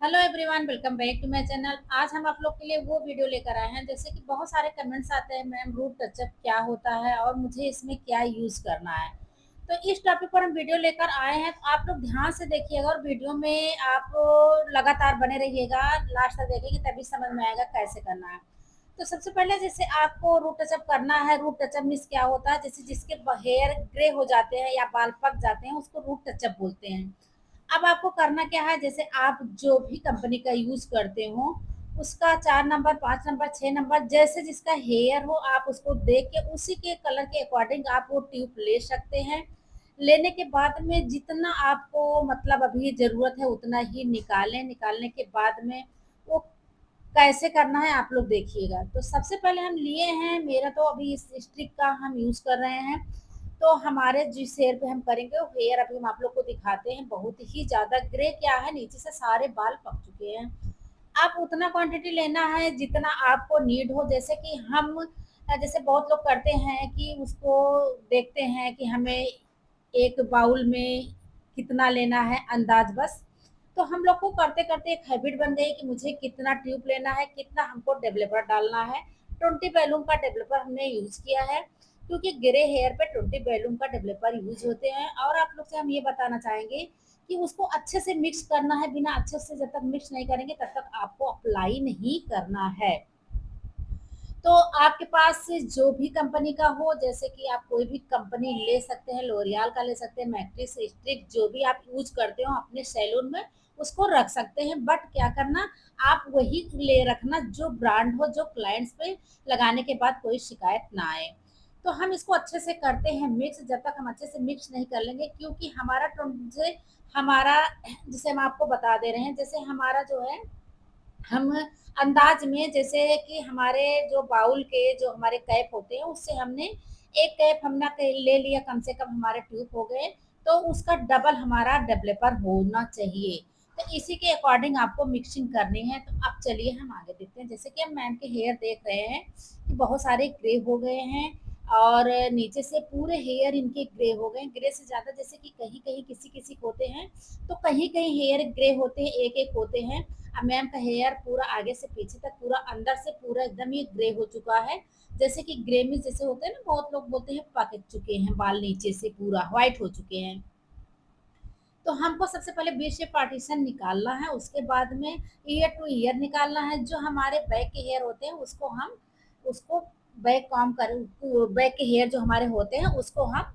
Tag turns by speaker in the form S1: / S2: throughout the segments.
S1: Hello everyone, welcome back to my channel. आज हम आप लोग के लिए वो वीडियो लेकर आए हैं। जैसे कि बहुत सारे कमेंट्स आते हैं, मैम रूट टचअप क्या होता है और मुझे इसमें क्या यूज़ करना है। तो इस टॉपिक पर हम वीडियो लेकर आए हैं, तो आप लोग ध्यान से देखिएगा और वीडियो में आप लगातार बने रहिएगा। लास्ट तक देखेंगे तभी समझ में आएगा कैसे करना है। तो सबसे पहले जैसे आपको रूट टचअप करना है। रूट टचअप मीन्स क्या होता है, जैसे जिसके हेयर ग्रे हो जाते हैं या बाल पक जाते हैं उसको रूट टचअप बोलते हैं। अब आपको करना क्या है, जैसे आप जो भी कंपनी का यूज़ करते हो उसका 4 नंबर, 5 नंबर, 6 नंबर, जैसे जिसका हेयर हो आप उसको देख के उसी के कलर के अकॉर्डिंग आप वो ट्यूब ले सकते हैं। लेने के बाद में जितना आपको मतलब अभी ज़रूरत है उतना ही निकालें। निकालने के बाद में वो कैसे करना है आप लोग देखिएगा। तो सबसे पहले हम लिए हैं, मेरा तो अभी इस स्टिक का हम यूज़ कर रहे हैं। तो हमारे जिस हेयर पे हम करेंगे वो हेयर अभी हम आप लोग को दिखाते हैं। बहुत ही ज़्यादा ग्रे क्या है, नीचे से सारे बाल पक चुके हैं। आप उतना क्वांटिटी लेना है जितना आपको नीड हो। जैसे कि हम जैसे बहुत लोग करते हैं कि उसको देखते हैं कि हमें एक बाउल में कितना लेना है अंदाज बस। तो हम लोग को करते करते एक हैबिट बन गई कि मुझे कितना ट्यूब लेना है, कितना हमको डेवलपर डालना है। 20 बैलूम का डेवलपर हमने यूज़ किया है, क्योंकि ग्रे हेयर पे 20 बैलूम का डेवलपर यूज होते हैं। और आप लोग से हम ये बताना चाहेंगे कि उसको अच्छे से मिक्स करना है। बिना अच्छे से जब तक मिक्स नहीं करेंगे तब तक आपको अप्लाई नहीं करना है। तो आपके पास जो भी कंपनी का हो, जैसे कि आप कोई भी कंपनी ले सकते हैं, लोरियल का ले सकते हैं, मैट्रिक्स, स्ट्रिक, जो भी आप यूज करते हो अपने सैलून में उसको रख सकते हैं। बट क्या करना, आप वही ले रखना जो ब्रांड हो, जो क्लाइंट्स पे लगाने के बाद कोई शिकायत ना आए। तो हम इसको अच्छे से करते हैं मिक्स। जब तक हम अच्छे से मिक्स नहीं कर लेंगे, क्योंकि हमारा जैसे हम आपको बता दे रहे हैं, जैसे हमारा जो है हम अंदाज में, जैसे कि हमारे जो बाउल के जो हमारे कैप होते हैं उससे हमने एक कैप हमने ले लिया, कम से कम हमारे ट्यूब हो गए। तो उसका डबल हमारा डेवलपर होना चाहिए। तो इसी के अकॉर्डिंग आपको मिक्सिंग करनी है। तो अब चलिए हम आगे देखते हैं। जैसे कि हम मैम के हेयर देख रहे हैं कि बहुत सारे ग्रे हो गए हैं और नीचे से पूरे हेयर इनके ग्रे हो गए। ग्रे से ज़्यादा जैसे कि कहीं कहीं किसी किसी को होते हैं, तो कहीं कहीं हेयर ग्रे होते हैं, एक एक होते हैं। अब मैम का हेयर पूरा आगे से पीछे तक पूरा अंदर से पूरा एकदम ये ग्रे हो चुका है। जैसे कि ग्रे में जैसे होते हैं ना, बहुत लोग बोलते हैं पक चुके हैं बाल, नीचे से पूरा व्हाइट हो चुके हैं। तो हमको सबसे पहले बीच से पार्टीशन निकालना है, उसके बाद में ईयर टू ईयर निकालना है। जो हमारे बैक के हेयर होते हैं उसको हम उसको बैक कॉम कर बैक के हेयर जो हमारे होते हैं उसको हम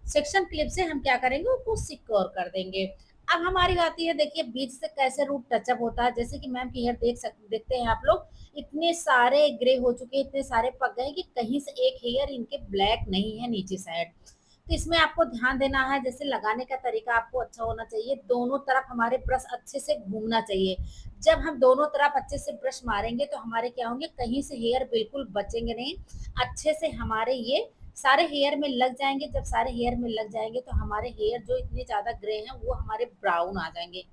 S1: सेक्शन क्लिप से हम क्या करेंगे, उसको सिक्योर कर देंगे। अब हमारी आती है, देखिए बीच से कैसे रूट टचअप होता है। जैसे कि मैम की हेयर देखते हैं आप लोग, इतने सारे ग्रे हो चुके हैं, इतने सारे पक गए कि कहीं से एक हेयर इनके ब्लैक नहीं है नीचे साइड। तो इसमें आपको ध्यान देना है, जैसे लगाने का तरीका आपको अच्छा होना चाहिए। दोनों तरफ हमारे ब्रश अच्छे से घूमना चाहिए। जब हम दोनों तरफ अच्छे से ब्रश मारेंगे तो हमारे क्या होंगे, कहीं से हेयर बिल्कुल बचेंगे नहीं। अच्छे से हमारे ये सारे हेयर में लग जाएंगे। जब सारे हेयर में लग जाएंगे तो हमारे हेयर जो इतने ज़्यादा ग्रे हैं वो हमारे ब्राउन आ जाएंगे।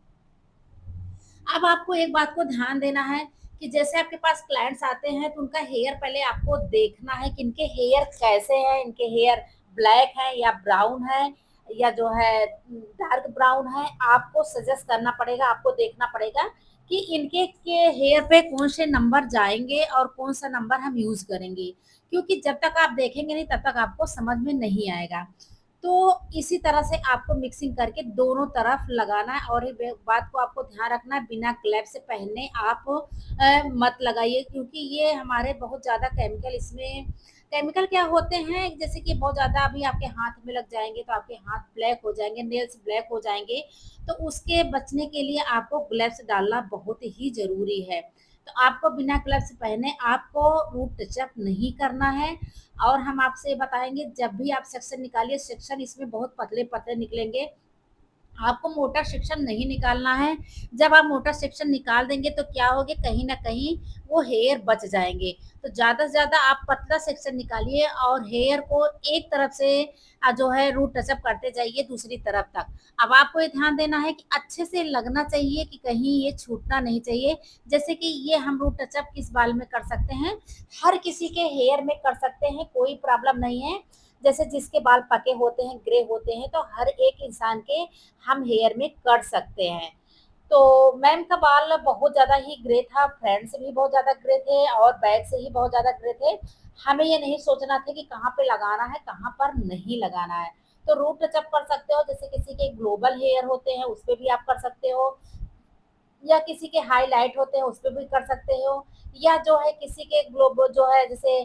S1: अब आपको एक बात को ध्यान देना है कि जैसे आपके पास क्लाइंट्स आते हैं तो उनका हेयर पहले आपको देखना है कि इनके हेयर कैसे हैं। इनके हेयर ब्लैक है या ब्राउन है या जो है डार्क ब्राउन है। आपको सजेस्ट करना पड़ेगा, आपको देखना पड़ेगा कि इनके के हेयर पे कौन से नंबर जाएंगे और कौन सा नंबर हम यूज करेंगे। क्योंकि जब तक आप देखेंगे नहीं तब तक आपको समझ में नहीं आएगा। तो इसी तरह से आपको मिक्सिंग करके दोनों तरफ लगाना है। और ये बात को आपको ध्यान रखना है, बिना ग्लव्स से पहने आप मत लगाइए, क्योंकि ये हमारे बहुत ज़्यादा केमिकल इसमें केमिकल क्या होते हैं, जैसे कि बहुत ज़्यादा अभी आपके हाथ में लग जाएंगे तो आपके हाथ ब्लैक हो जाएंगे, नेल्स ब्लैक हो जाएंगे। तो उसके बचने के लिए आपको ग्लव्स डालना बहुत ही ज़रूरी है। तो आपको बिना ग्लव्स पहने आपको रूट टचअप नहीं करना है। और हम आपसे बताएँगे, जब भी आप सेक्शन निकालिए, सेक्शन इसमें बहुत पतले-पतले निकलेंगे। आपको मोटा सेक्शन नहीं निकालना है। जब आप मोटा सेक्शन निकाल देंगे तो क्या होगे, कहीं न कहीं वो हेयर बच जाएँगे। तो ज़्यादा से ज़्यादा आप पतला सेक्शन निकालिए और हेयर को एक तरफ से जो है रूट टचअप करते जाइए दूसरी तरफ तक। अब आपको ये ध्यान देना है कि अच्छे से लगना चाहिए, कि कहीं ये छूटना नहीं चाहिए। जैसे कि ये हम रूट टचअप किस बाल में कर सकते हैं, हर किसी के हेयर में कर सकते हैं, कोई प्रॉब्लम नहीं है। जैसे जिसके बाल पके होते हैं, ग्रे होते हैं, तो हर एक इंसान के हम हेयर में कर सकते हैं। तो मैम का बाल बहुत ज़्यादा ही ग्रे था, फ्रंट से भी बहुत ज़्यादा ग्रे थे और बैक से ही बहुत ज़्यादा ग्रे थे। हमें ये नहीं सोचना था कि कहाँ पे लगाना है, कहाँ पर नहीं लगाना है। तो रूट टचअप कर सकते हो, जैसे किसी के ग्लोबल हेयर होते हैं, उस पे भी आप कर सकते हो, या किसी के हाइलाइट होते हैं उस पे भी कर सकते हो, या जो है किसी के ग्लोब जो है जैसे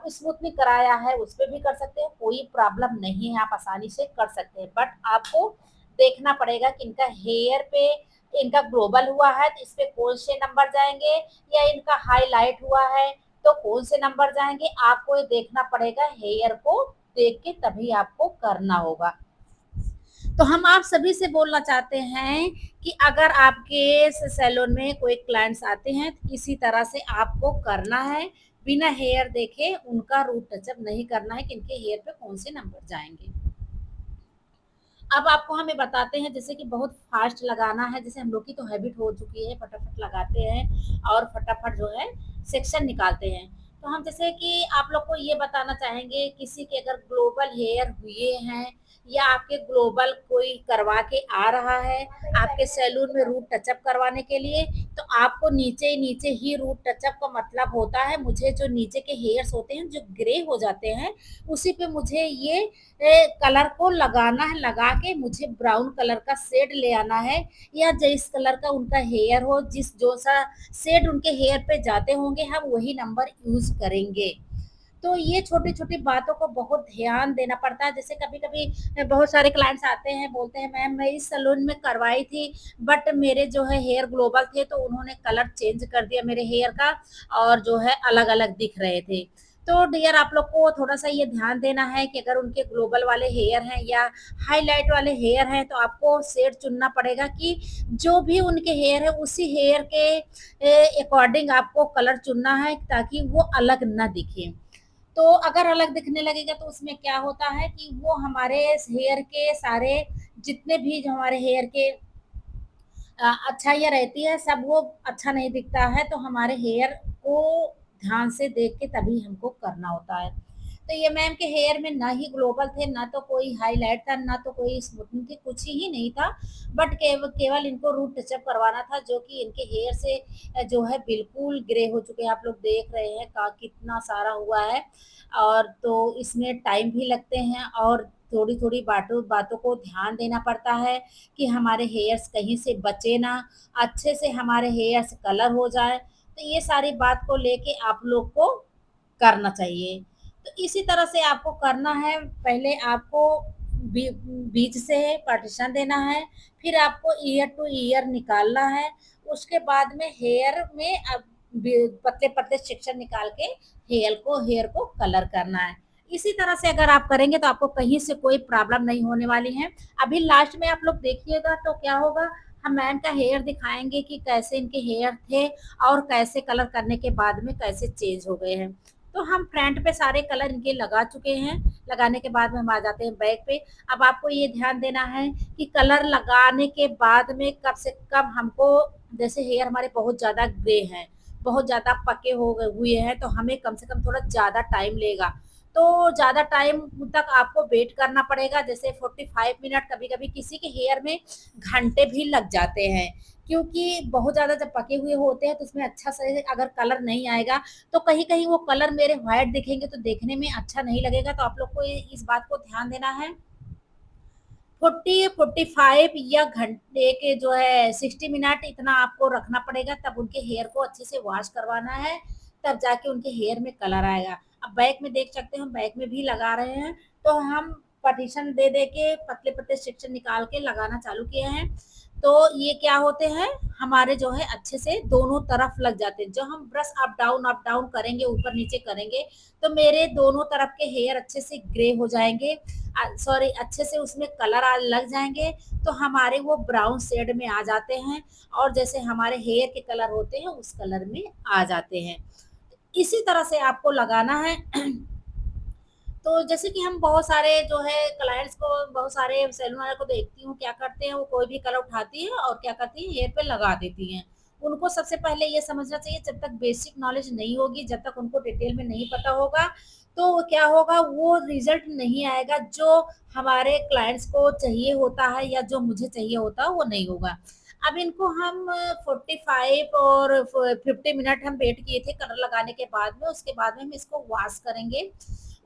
S1: स्मूथनिंग कराया है उस पे भी कर सकते हो, कोई प्रॉब्लम नहीं है, आप आसानी से कर सकते हैं। बट आपको देखना पड़ेगा कि इनका हेयर पे इनका ग्लोबल हुआ है तो इस पे कौन से नंबर जाएंगे, या इनका हाईलाइट हुआ है तो कौन से नंबर जाएंगे, आपको ये देखना पड़ेगा, हेयर को देख के तभी आपको करना होगा। तो हम आप सभी से बोलना चाहते हैं कि अगर आपके सैलून में कोई क्लाइंट्स आते हैं तो इसी तरह से आपको करना है, बिना हेयर देखे उनका रूट टचअप नहीं करना है कि इनके हेयर पे कौन से नंबर जाएंगे। अब आपको हमें बताते हैं जैसे कि बहुत फास्ट लगाना है, जैसे हम लोग की तो हैबिट हो चुकी है, फटाफट लगाते हैं और फटाफट जो है सेक्शन निकालते हैं। तो हम जैसे कि आप लोग को ये बताना चाहेंगे, किसी के अगर ग्लोबल हेयर हुए हैं या आपके ग्लोबल कोई करवा के आ रहा है आपके सैलून में रूट टचअप करवाने के लिए, तो आपको नीचे नीचे ही रूट टचअप का मतलब होता है, मुझे जो नीचे के हेयर्स होते हैं जो ग्रे हो जाते हैं उसी पे मुझे ये कलर को लगाना है, लगा के मुझे ब्राउन कलर का शेड ले आना है, या जिस कलर का उनका हेयर हो, जिस जो सा शेड उनके हेयर पे जाते होंगे हम वही नंबर यूज करेंगे। तो ये छोटी छोटी बातों को बहुत ध्यान देना पड़ता है। जैसे कभी कभी बहुत सारे क्लाइंट्स आते हैं, बोलते हैं मैम मैं इस सैलून में करवाई थी बट मेरे जो है हेयर ग्लोबल थे तो उन्होंने कलर चेंज कर दिया मेरे हेयर का, और जो है अलग अलग दिख रहे थे। तो डियर आप लोग को थोड़ा सा ये ध्यान देना है कि अगर उनके ग्लोबल वाले हेयर हैं या हाईलाइट वाले हेयर हैं तो आपको शेड चुनना पड़ेगा कि जो भी उनके हेयर है उसी हेयर के अकॉर्डिंग आपको कलर चुनना है ताकि वो अलग ना दिखे। तो अगर अलग दिखने लगेगा तो उसमें क्या होता है कि वो हमारे हेयर के सारे जितने भी जो हमारे हेयर के अच्छाइयाँ रहती है सब वो अच्छा नहीं दिखता है, तो हमारे हेयर को ध्यान से देख के तभी हमको करना होता है। तो ये मैम के हेयर में ना ही ग्लोबल थे, ना तो कोई हाईलाइट था, ना तो कोई स्मूथनिंग थी, कुछ ही नहीं था। बट केवल इनको रूट टचअप करवाना था जो कि इनके हेयर से जो है बिल्कुल ग्रे हो चुके हैं, आप लोग देख रहे हैं का कितना सारा हुआ है। और तो इसमें टाइम भी लगते हैं और थोड़ी थोड़ी बातों बातों को ध्यान देना पड़ता है कि हमारे हेयर्स कहीं से बचे ना, अच्छे से हमारे हेयर्स कलर हो जाए। तो ये सारी बात को लेके आप लोग को करना चाहिए। तो इसी तरह से आपको करना है, पहले आपको बीच से पार्टीशन देना है, फिर आपको ईयर टू ईयर निकालना है, उसके बाद में हेयर में अब पतले पतले सेक्शन निकाल के हेयर को कलर करना है। इसी तरह से अगर आप करेंगे तो आपको कहीं से कोई प्रॉब्लम नहीं होने वाली है। अभी लास्ट में आप लोग देखिएगा तो क्या होगा, हम मैम का हेयर दिखाएंगे कि कैसे इनके हेयर थे और कैसे कलर करने के बाद में कैसे चेंज हो गए हैं। तो हम फ्रंट पे सारे कलर इनके लगा चुके हैं, लगाने के बाद में हम आ जाते हैं बैक पे। अब आपको ये ध्यान देना है कि कलर लगाने के बाद में कम से कम हमको, जैसे हेयर हमारे बहुत ज़्यादा ग्रे हैं, बहुत ज़्यादा पके हो गए हुए हैं, तो हमें कम से कम थोड़ा ज़्यादा टाइम लेगा। तो ज़्यादा टाइम तक आपको वेट करना पड़ेगा, जैसे 45 मिनट, कभी कभी किसी के हेयर में घंटे भी लग जाते हैं, क्योंकि बहुत ज़्यादा जब पके हुए होते हैं तो उसमें अच्छा से अगर कलर नहीं आएगा तो कहीं कहीं वो कलर मेरे व्हाइट दिखेंगे तो देखने में अच्छा नहीं लगेगा। तो आप लोग को इस बात को ध्यान देना है, 40-45 या घंटे के जो है 60 मिनट इतना आपको रखना पड़ेगा, तब उनके हेयर को अच्छे से वॉश करवाना है, तब जाके उनके हेयर में कलर आएगा। अब बैक में देख सकते हैं, हम बैक में भी लगा रहे हैं, तो हम पार्टीशन दे दे के पतले पतले सेक्शन निकाल के लगाना चालू किए हैं। तो ये क्या होते हैं, हमारे जो है अच्छे से दोनों तरफ लग जाते हैं। जो हम ब्रश अप डाउन करेंगे, ऊपर नीचे करेंगे, तो मेरे दोनों तरफ के हेयर अच्छे से ग्रे हो जाएंगे, सॉरी अच्छे से उसमें कलर लग जाएंगे, तो हमारे वो ब्राउन शेड में आ जाते हैं और जैसे हमारे हेयर के कलर होते हैं उस कलर में आ जाते हैं। इसी तरह से आपको लगाना है। तो जैसे कि हम बहुत सारे जो है क्लाइंट्स को, बहुत सारे सैलून वाले को देखती हूँ क्या करते हैं, वो कोई भी कलर उठाती है और क्या करती है हेयर पे लगा देती हैं। उनको सबसे पहले ये समझना चाहिए, जब तक बेसिक नॉलेज नहीं होगी, जब तक उनको डिटेल में नहीं पता होगा, तो क्या होगा वो रिजल्ट नहीं आएगा जो हमारे क्लाइंट्स को चाहिए होता है या जो मुझे चाहिए होता है वो नहीं होगा। अब इनको हम 45 और 50 मिनट हम वेट किए थे कलर लगाने के बाद में। उसके बाद में हम इसको वॉश करेंगे।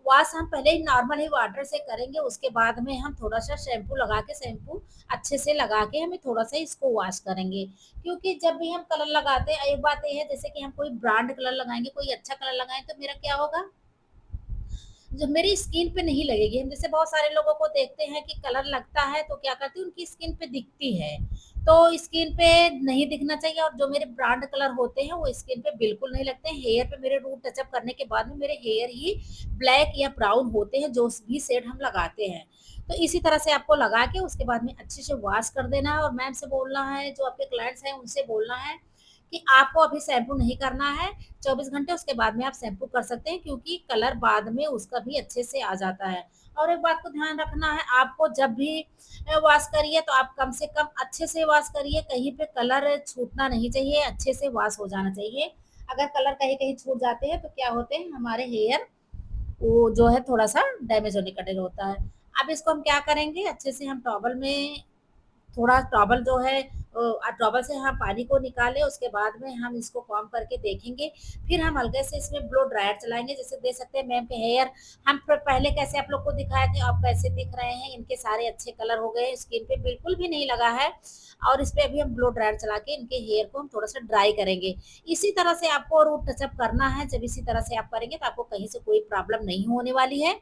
S1: वॉश हम पहले ही नॉर्मल ही वाटर से करेंगे, उसके बाद में हम थोड़ा-सा शैम्पू लगा के, शैम्पू अच्छे से लगा के हमें थोड़ा-सा इसको वॉश करेंगे। क्योंकि जब भी हम कलर लगाते हैं, एक बात ये है जैसे कि हम कोई ब्रांड कलर लगाएँगे, कोई अच्छा कलर लगाएँ तो मेरा क्या होगा, जो मेरी स्किन पे नहीं लगेगी। हम जैसे बहुत सारे लोगों को देखते हैं कि कलर लगता है तो क्या करती है, उनकी स्किन पे दिखती है। तो स्किन पे नहीं दिखना चाहिए, और जो मेरे ब्रांड कलर होते हैं वो स्किन पे बिल्कुल नहीं लगते हैं। हेयर पे मेरे रूट टचअप करने के बाद में मेरे हेयर ही ब्लैक या ब्राउन होते हैं, जो भी शेड हम लगाते हैं। तो इसी तरह से आपको लगा के उसके बाद में अच्छे से वॉश कर देना है, और मैम से बोलना है, जो आपके क्लाइंट्स हैं उनसे बोलना है कि आपको अभी शैम्पू नहीं करना है, 24 घंटे उसके बाद में आप शैम्पू कर सकते हैं, क्योंकि कलर बाद में उसका भी अच्छे से आ जाता है। और एक बात को ध्यान रखना है, आपको जब भी वॉश करिए तो आप कम से कम अच्छे से वॉश करिए, कहीं पे कलर छूटना नहीं चाहिए, अच्छे से वॉश हो जाना चाहिए। अगर कलर कहीं-कहीं छूट जाते हैं तो क्या होते हैं, हमारे हेयर वो जो है थोड़ा-सा डैमेज होने का डर होता है। अब इसको हम क्या करेंगे, अच्छे से हम टॉवल में थोड़ा टॉवल जो है टॉवल से हम पानी को निकालें, उसके बाद में हम इसको कॉम्ब करके देखेंगे। फिर हम हल्के से इसमें ब्लो ड्रायर चलाएँगे, जैसे देख सकते हैं मैम के हेयर हम पहले कैसे आप लोग को दिखाए थे, अब कैसे दिख रहे हैं, इनके सारे अच्छे कलर हो गए हैं, स्किन पे बिल्कुल भी नहीं लगा है। और इस पे अभी हम ब्लो ड्रायर चला के इनके हेयर को हम थोड़ा-सा ड्राई करेंगे। इसी तरह से आपको रूट टचअप करना है, जब इसी तरह से आप करेंगे तो आपको कहीं से कोई प्रॉब्लम नहीं होने वाली है।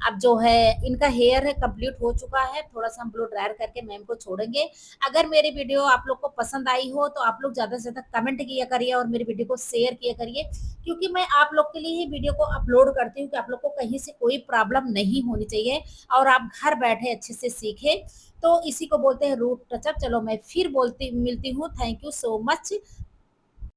S1: अब जो है इनका हेयर है कंप्लीट हो चुका है, थोड़ा-सा हम ब्लो ड्रायर करके मैम को छोड़ेंगे। अगर मेरी वीडियो आप लोग को पसंद आई हो तो आप लोग ज़्यादा से ज़्यादा कमेंट किया करिए और मेरी वीडियो को शेयर किया करिए, क्योंकि मैं आप लोग के लिए ही वीडियो को अपलोड करती हूँ कि आप लोग को कहीं से कोई प्रॉब्लम नहीं होनी चाहिए और आप घर बैठे अच्छे से सीखें। तो इसी को बोलते हैं रूट टचअप। चलो मैं फिर बोलती मिलती हूँ। Thank you so much.